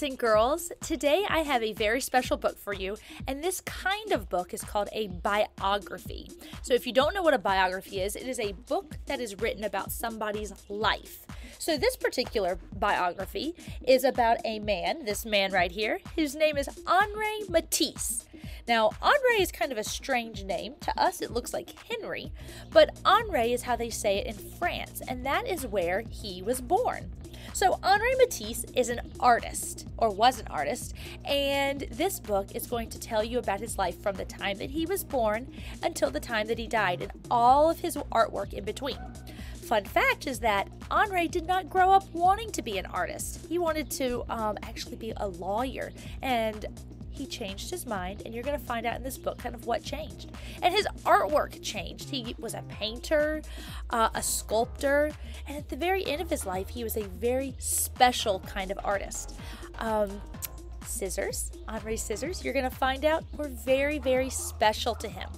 boys and girls. Today I have a very special book for you, and this kind of book is called a biography. So if you don't know what a biography is, it is a book that is written about somebody's life. So this particular biography is about a man, this man right here, whose name is Henri Matisse. Now, Henri is kind of a strange name. To us, it looks like Henry, but Henri is how they say it in France, and that is where he was born. So Henri Matisse is an artist, or was an artist, and this book is going to tell you about his life from the time that he was born until the time that he died, and all of his artwork in between. Fun fact is that Henri did not grow up wanting to be an artist. He wanted to actually be a lawyer, and he changed his mind, and you're going to find out in this book kind of what changed. And his artwork changed. He was a painter, a sculptor, and at the very end of his life, he was a very special kind of artist. Scissors, Henri's scissors, you're going to find out were very, very special to him.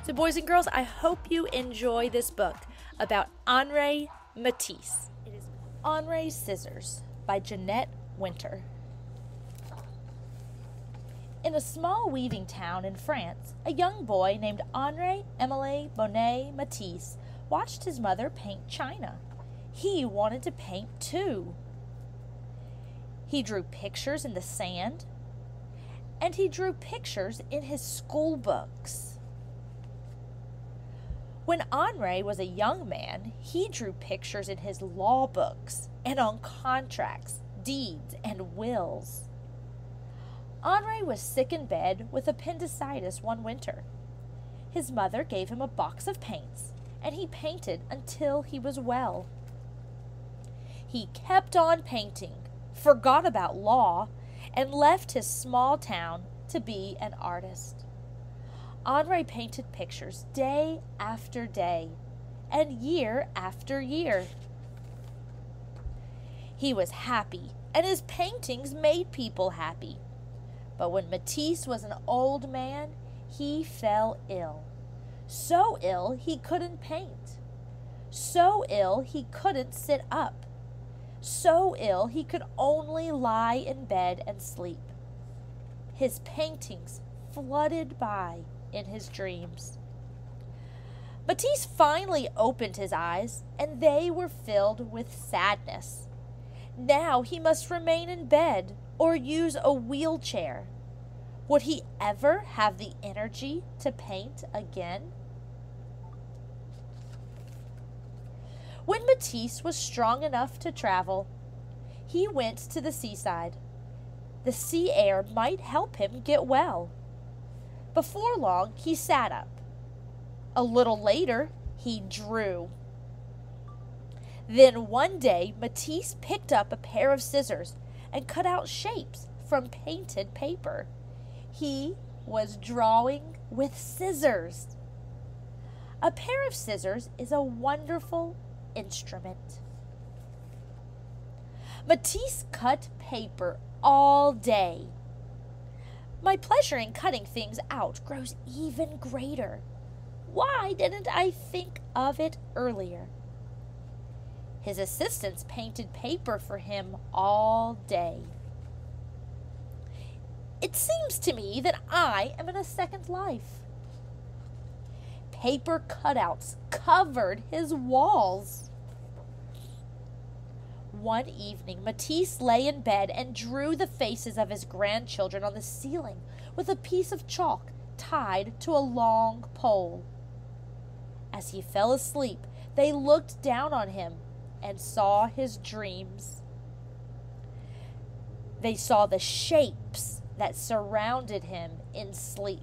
So boys and girls, I hope you enjoy this book about Henri Matisse. It is Henri's Scissors by Jeanette Winter. In a small weaving town in France, a young boy named Henri-Émile Bonnet Matisse watched his mother paint china. He wanted to paint too. He drew pictures in the sand, and he drew pictures in his school books. When Henri was a young man, he drew pictures in his law books and on contracts, deeds, and wills. Henri was sick in bed with appendicitis one winter. His mother gave him a box of paints, and he painted until he was well. He kept on painting, forgot about law, and left his small town to be an artist. Henri painted pictures day after day and year after year. He was happy, and his paintings made people happy. But when Matisse was an old man, he fell ill. So ill he couldn't paint. So ill he couldn't sit up. So ill he could only lie in bed and sleep. His paintings flooded by in his dreams. Matisse finally opened his eyes, and they were filled with sadness. Now he must remain in bed or use a wheelchair. Would he ever have the energy to paint again? When Matisse was strong enough to travel, he went to the seaside. The sea air might help him get well. Before long, he sat up. A little later, he drew. Then one day, Matisse picked up a pair of scissors and cut out shapes from painted paper. He was drawing with scissors. A pair of scissors is a wonderful instrument. Matisse cut paper all day. My pleasure in cutting things out grows even greater. Why didn't I think of it earlier? His assistants painted paper for him all day. It seems to me that I am in a second life. Paper cutouts covered his walls. One evening, Matisse lay in bed and drew the faces of his grandchildren on the ceiling with a piece of chalk tied to a long pole. As he fell asleep, they looked down on him and saw his dreams. They saw the shapes that surrounded him in sleep.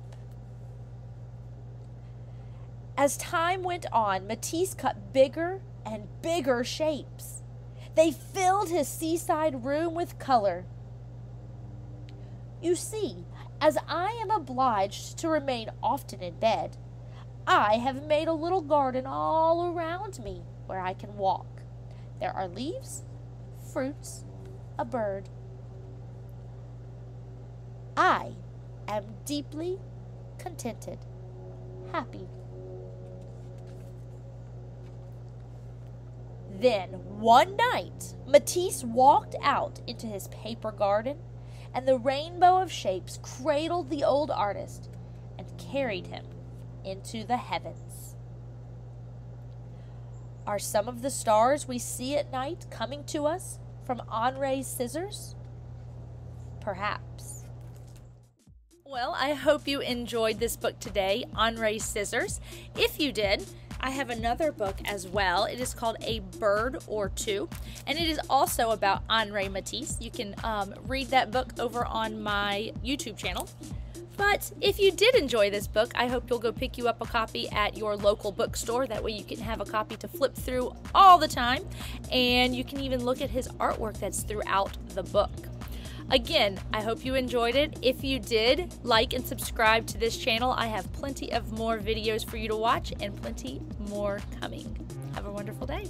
As time went on, Matisse cut bigger and bigger shapes. They filled his seaside room with color. You see, as I am obliged to remain often in bed, I have made a little garden all around me where I can walk. There are leaves, fruits, a bird. I am deeply contented, happy. Then, one night, Matisse walked out into his paper garden and the rainbow of shapes cradled the old artist and carried him into the heavens. Are some of the stars we see at night coming to us from Henri's scissors? Perhaps. Well, I hope you enjoyed this book today, Henri's Scissors. If you did, I have another book as well. It is called A Bird or Two, and it is also about Henri Matisse. You can read that book over on my YouTube channel. But if you did enjoy this book, I hope you'll go pick you up a copy at your local bookstore. That way you can have a copy to flip through all the time, and you can even look at his artwork that's throughout the book. Again, I hope you enjoyed it. If you did, like and subscribe to this channel. I have plenty of more videos for you to watch and plenty more coming. Have a wonderful day.